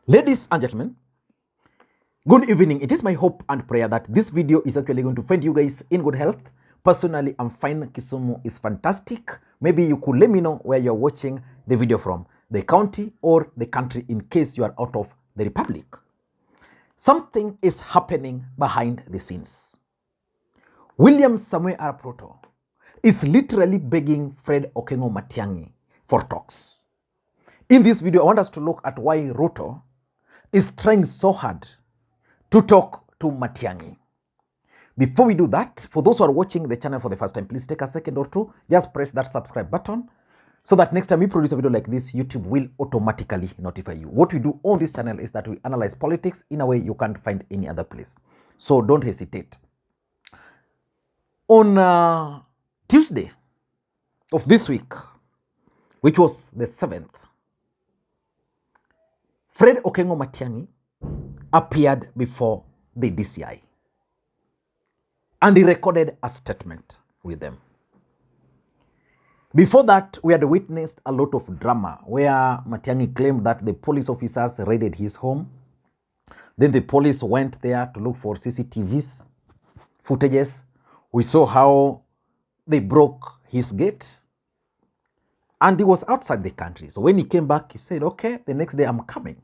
Ladies and gentlemen, good evening. It is my hope and prayer that this video is actually going to find you guys in good health. Personally, I'm fine. Kisumu is fantastic. Maybe you could let me know where you're watching the video from, the county or the country, in case you are out of the republic. Something is happening behind the scenes. William Samuel Arap Ruto is literally begging Fred Okengo Matiang'i for talks. In this video, I want us to look at why Ruto is trying so hard to talk to Matiang'i. Before we do that, for those who are watching the channel for the first time, please take a second or two, just press that subscribe button so that next time we produce a video like this, YouTube will automatically notify you. What we do on this channel is that we analyze politics in a way you can't find any other place. So don't hesitate. On Tuesday of this week, which was the 7th, Fred Okengo Matiang'i appeared before the DCI and he recorded a statement with them. Before that, we had witnessed a lot of drama where Matiang'i claimed that the police officers raided his home. Then the police went there to look for CCTVs, footages. We saw how they broke his gate and he was outside the country. So when he came back, he said, okay, the next day I'm coming.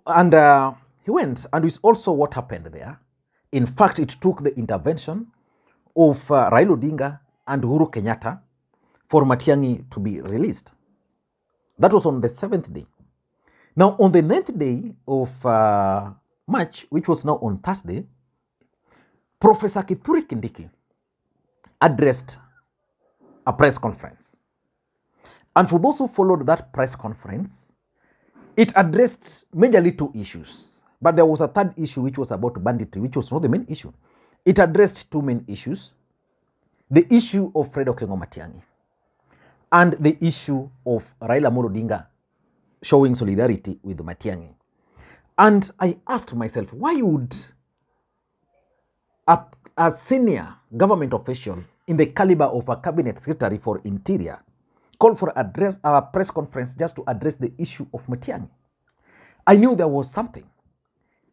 And he went, and it's also what happened there. In fact, it took the intervention of Raila Odinga and Uhuru Kenyatta for Matiang'i to be released. That was on the 7th day. Now, on the 9th day of March, which was now on Thursday, Professor Kithure Kindiki addressed a press conference. And for those who followed that press conference, it addressed majorly two issues. But there was a third issue which was about banditry, which was not the main issue. It addressed two main issues: the issue of Fred Okengo Matiang'i and the issue of Raila Odinga showing solidarity with Matiang'i. And I asked myself, why would a senior government official in the caliber of a cabinet secretary for interior call for a press conference just to address the issue of Matiang'i? I knew there was something,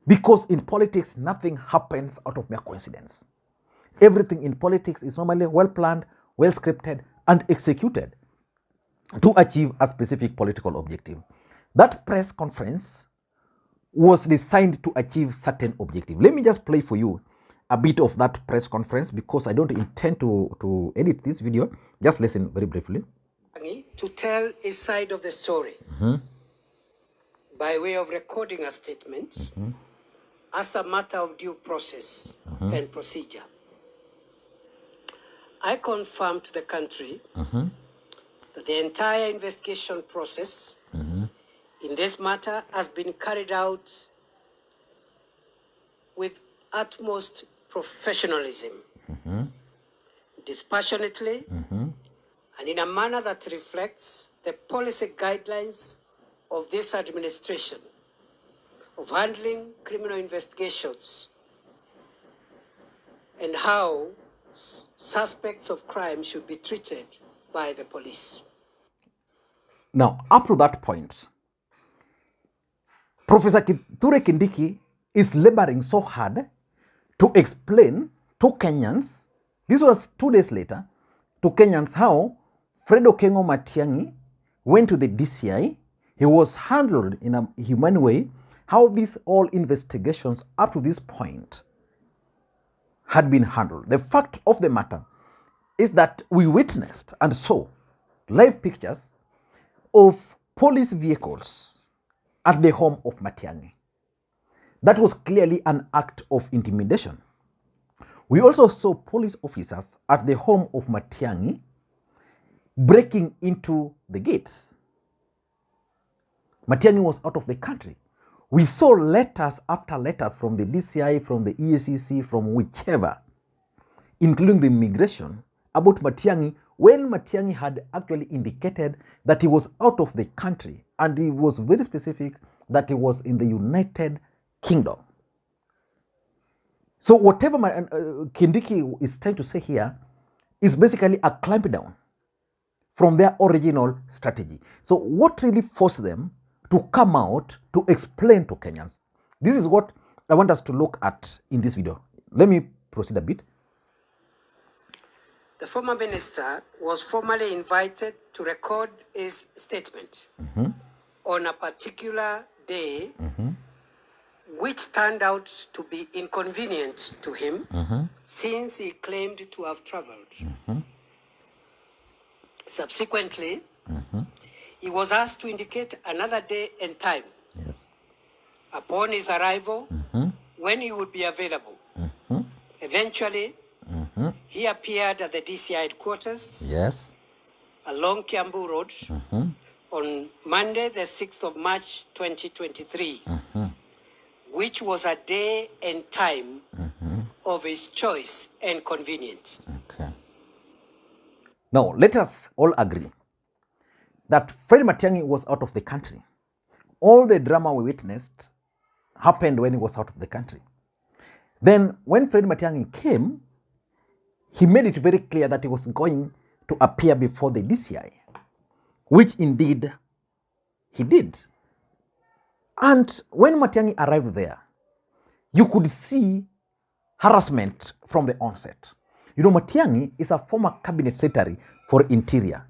because in politics, nothing happens out of mere coincidence. Everything in politics is normally well planned, well scripted, and executed to achieve a specific political objective. That press conference was designed to achieve certain objective. Let me just play for you a bit of that press conference, because I don't intend to edit this video. Just listen very briefly. To tell his side of the story by way of recording a statement as a matter of due process and procedure. I confirm to the country that the entire investigation process in this matter has been carried out with utmost professionalism, dispassionately, and in a manner that reflects the policy guidelines of this administration of handling criminal investigations and how suspects of crime should be treated by the police. Now, up to that point, Professor Kithure Kindiki is laboring so hard to explain to Kenyans, this was 2 days later, to Kenyans how Fred Okengo Matiang'i went to the DCI, he was handled in a humane way, how these all investigations up to this point had been handled. The fact of the matter is that we witnessed and saw live pictures of police vehicles at the home of Matiang'i. That was clearly an act of intimidation. We also saw police officers at the home of Matiang'i breaking into the gates. Matiang'i was out of the country. We saw letters after letters from the DCI, from the EACC, from whichever, including the immigration, about Matiang'i, when Matiang'i had actually indicated that he was out of the country, and he was very specific that he was in the United Kingdom. So whatever Kindiki is trying to say here is basically a clamp down from their original strategy. So what really forced them to come out to explain to Kenyans? This is what I want us to look at in this video. Let me proceed a bit. The former minister was formally invited to record his statement on a particular day, which turned out to be inconvenient to him since he claimed to have traveled. Subsequently, he was asked to indicate another day and time. Yes. Upon his arrival, when he would be available. Eventually, he appeared at the DCI headquarters. Yes. Along Kiambu Road on Monday, the 6th of March, 2023, which was a day and time of his choice and convenience. Okay. Now, let us all agree that Fred Matiang'i was out of the country. All the drama we witnessed happened when he was out of the country. Then, when Fred Matiang'i came, he made it very clear that he was going to appear before the DCI, which indeed he did. And when Matiang'i arrived there, you could see harassment from the onset. You know, Matiang'i is a former cabinet secretary for Interior.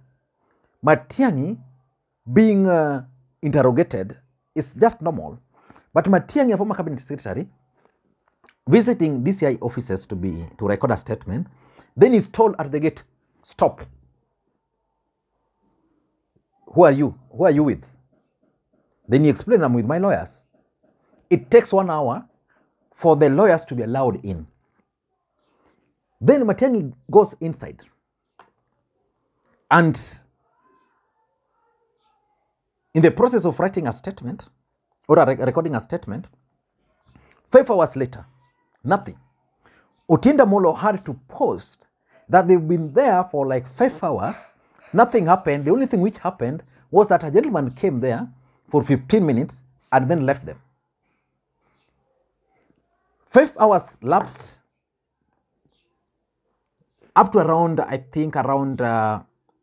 Matiang'i being interrogated is just normal. But Matiang'i, a former cabinet secretary, visiting DCI offices to record a statement, then he's told at the gate, stop. Who are you? Who are you with? Then he explained, I'm with my lawyers. It takes 1 hour for the lawyers to be allowed in. Then Matiang'i goes inside. And in the process of writing a statement, or recording a statement, 5 hours later, nothing. Otinda Molo had to post that they've been there for like 5 hours. Nothing happened. The only thing which happened was that a gentleman came there for 15 minutes and then left them. 5 hours lapsed up to around, I think, around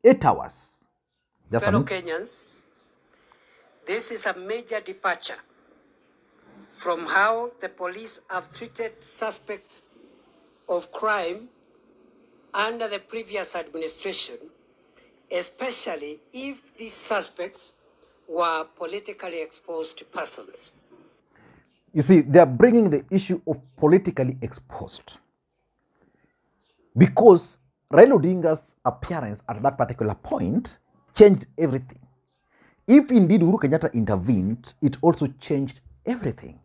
8 hours. Just Fellow Kenyans, this is a major departure from how the police have treated suspects of crime under the previous administration, especially if these suspects were politically exposed persons. You see, they are bringing the issue of politically exposed because Raila Odinga's appearance at that particular point changed everything. If indeed Uhuru Kenyatta intervened, it also changed everything.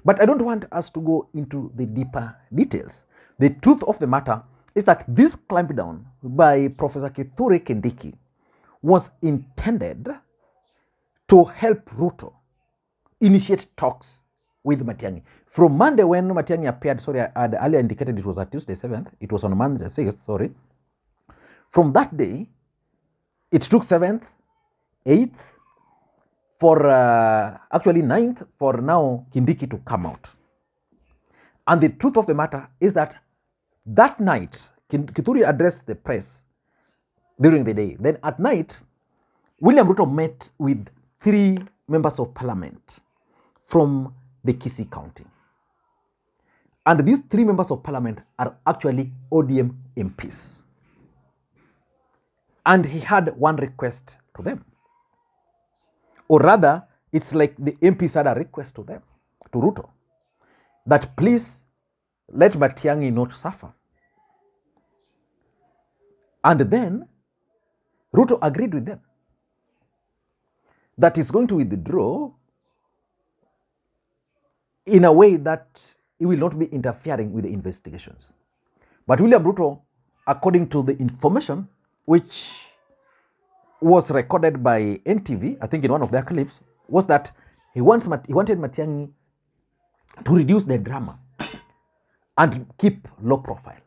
But I don't want us to go into the deeper details. The truth of the matter is that this clampdown by Professor Kithure Kindiki was intended to help Ruto initiate talks with Matiang'i. From Monday when Matiang'i appeared, sorry, I had earlier indicated it was at Tuesday 7th. It was on Monday 6th, sorry. From that day, it took 7th, 8th, for actually 9th, for now Kindiki to come out. And the truth of the matter is that that night, Kithure addressed the press during the day. Then at night, William Ruto met with 3 members of parliament from the Kisii county. And these 3 members of parliament are actually ODM MPs. And he had one request to them. Or rather, it's like the MPs had a request to them, to Ruto, that please let Matiang'i not suffer. And then Ruto agreed with them that he's going to withdraw in a way that he will not be interfering with the investigations. But William Ruto, according to the information which was recorded by NTV, I think in one of their clips, was that he wanted Matiang'i to reduce the drama and keep low profile.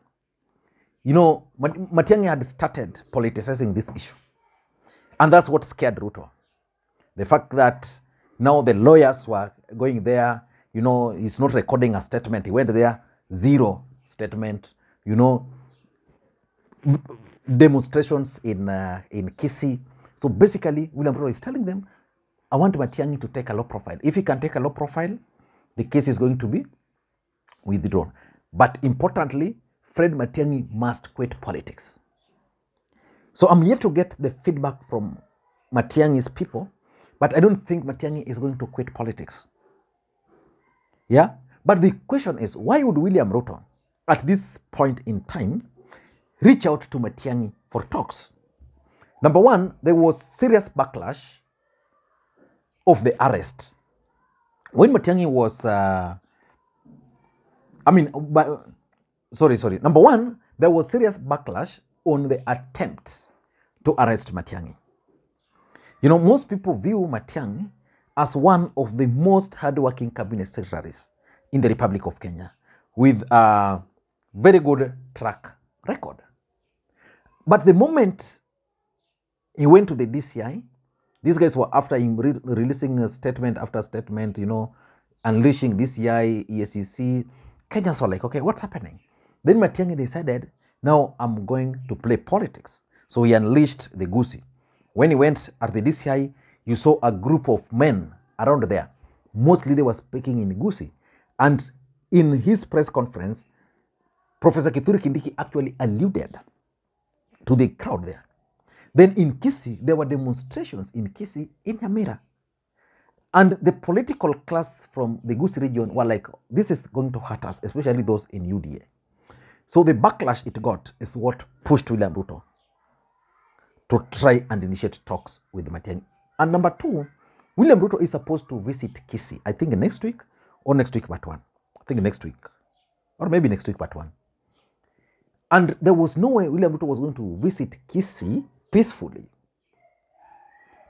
You know, Matiang'i had started politicizing this issue. And that's what scared Ruto. The fact that now the lawyers were going there, you know, he's not recording a statement. He went there, 0 statement, you know. demonstrations in Kisii. So basically, William Ruto is telling them, I want Matiang'i to take a low profile. If he can take a low profile, the case is going to be withdrawn. But importantly, Fred Matiang'i must quit politics. So I'm yet to get the feedback from Matiang'i's people, but I don't think Matiang'i is going to quit politics. Yeah? But the question is, why would William Ruto, at this point in time, reach out to Matiang'i for talks? Number one, there was serious backlash of the arrest. When Matiang'i was, Number one, there was serious backlash on the attempts to arrest Matiang'i. You know, most people view Matiang'i as one of the most hardworking cabinet secretaries in the Republic of Kenya with a very good track record. But the moment he went to the DCI, these guys were after him releasing a statement after statement, you know, unleashing DCI, EACC. Kenyans were like, okay, what's happening? Then Matiang'i decided, now I'm going to play politics. So he unleashed the Gusii. When he went at the DCI, you saw a group of men around there. Mostly they were speaking in Gusii. And in his press conference, Professor Kithure Kindiki actually alluded to the crowd there. Then in Kisii, there were demonstrations in Kisii, in Nyamira. And the political class from the Gusii region were like, this is going to hurt us, especially those in UDA. So the backlash it got is what pushed William Ruto to try and initiate talks with Matiang'i. And number two, William Ruto is supposed to visit Kisii, I think next week or next week part one. I think next week, or maybe next week part one. And there was no way William Ruto was going to visit Kisii peacefully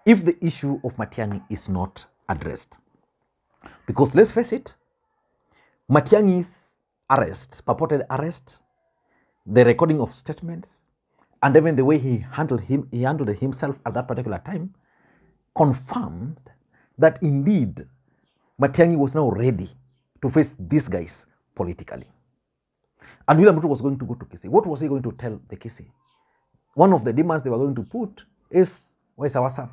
if the issue of Matiang'i is not addressed. Because let's face it, Matiang'i's arrest, purported arrest, the recording of statements, and even the way he handled himself at that particular time, confirmed that indeed Matiang'i was now ready to face these guys politically. And William Ruto was going to go to Kisii. What was he going to tell the Kisii? One of the demands they were going to put is, where's our son?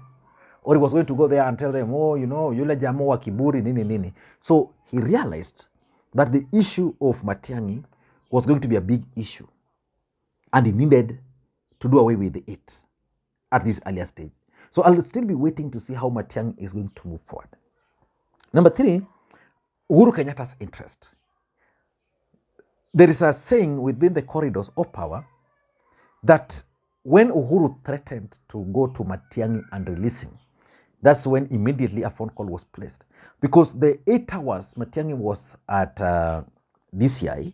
Or he was going to go there and tell them, oh, you know, yule jamo wa kiburi, nini, nini. So he realized that the issue of Matiang'i was going to be a big issue. And he needed to do away with it at this earlier stage. So I'll still be waiting to see how Matiang'i is going to move forward. Number three, Uhuru Kenyatta's interest. There is a saying within the corridors of power that when Uhuru threatened to go to Matiang'i and release him, that's when immediately a phone call was placed. Because the 8 hours Matiang'i was at DCI,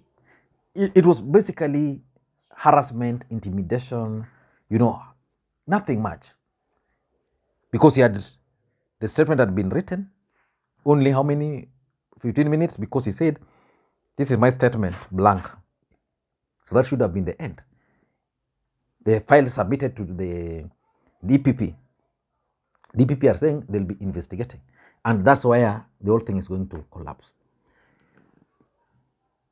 it was basically harassment, intimidation, you know, nothing much. Because the statement had been written, only how many, 15 minutes, because he said, this is my statement, blank. So that should have been the end. The file submitted to the DPP. DPP are saying they'll be investigating. And that's where the whole thing is going to collapse.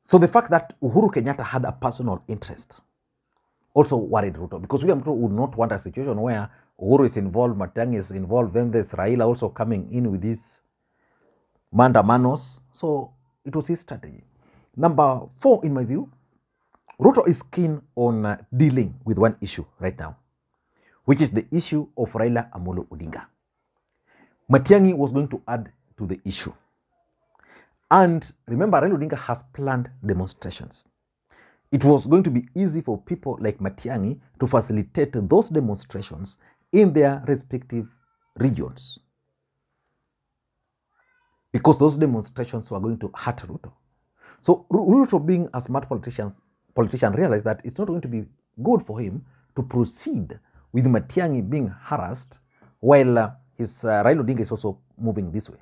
So the fact that Uhuru Kenyatta had a personal interest also worried Ruto, because William Ruto would not want a situation where Uhuru is involved, Matiang'i is involved, then there's Raila also coming in with his mandamanos. So it was his strategy. Number four, in my view, Ruto is keen on dealing with one issue right now, which is the issue of Raila Amolo Odinga. Matiang'i was going to add to the issue. And remember, Raila Odinga has planned demonstrations. It was going to be easy for people like Matiang'i to facilitate those demonstrations in their respective regions, because those demonstrations were going to hurt Ruto. So Ruto, being a smart politician, realized that it's not going to be good for him to proceed with Matiang'i being harassed while his Raila Odinga is also moving this way.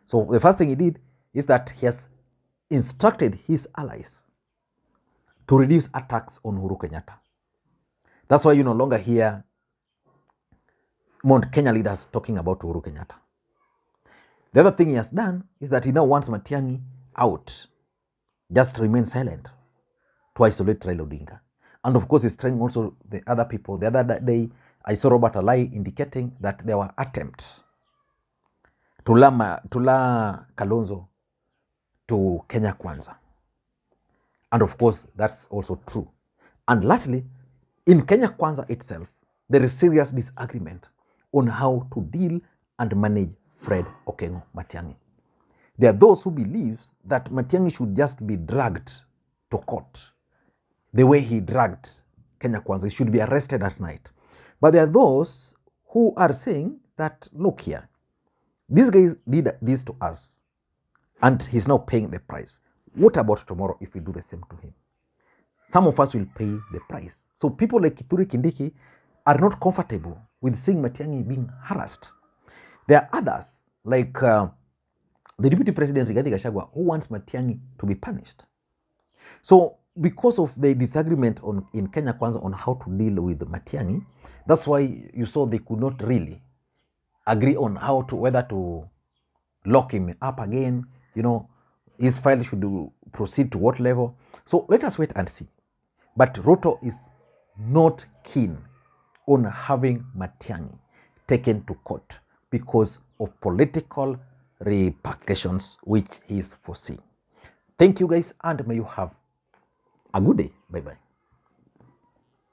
So the first thing he did is that he has instructed his allies to reduce attacks on Uhuru Kenyatta. That's why you no longer hear Mount Kenya leaders talking about Uhuru Kenyatta. The other thing he has done is that he now wants Matiang'i out, just remain silent, to isolate Raila Odinga. And of course, he's trying also the other people. The other day, I saw Robert Alai indicating that there were attempts to lure Kalonzo to Kenya Kwanza. And of course, that's also true. And lastly, in Kenya Kwanza itself, there is serious disagreement on how to deal and manage Fred Okengo Matiang'i. There are those who believe that Matiang'i should just be dragged to court the way he dragged Kenya Kwanza. He should be arrested at night. But there are those who are saying that, look here, this guy did this to us and he's now paying the price. What about tomorrow if we do the same to him? Some of us will pay the price. So people like Kithure Kindiki are not comfortable with seeing Matiang'i being harassed. There are others like the Deputy President Rigathi Gachagua who wants Matiang'i to be punished. So because of the disagreement in Kenya Kwanza on how to deal with Matiang'i, that's why you saw they could not really agree on how to, whether to lock him up again, his file should proceed to what level. So let us wait and see. But Ruto is not keen on having Matiang'i taken to court because of political repercussions which he is foreseeing. Thank you guys, and may you have a good day. Bye-bye.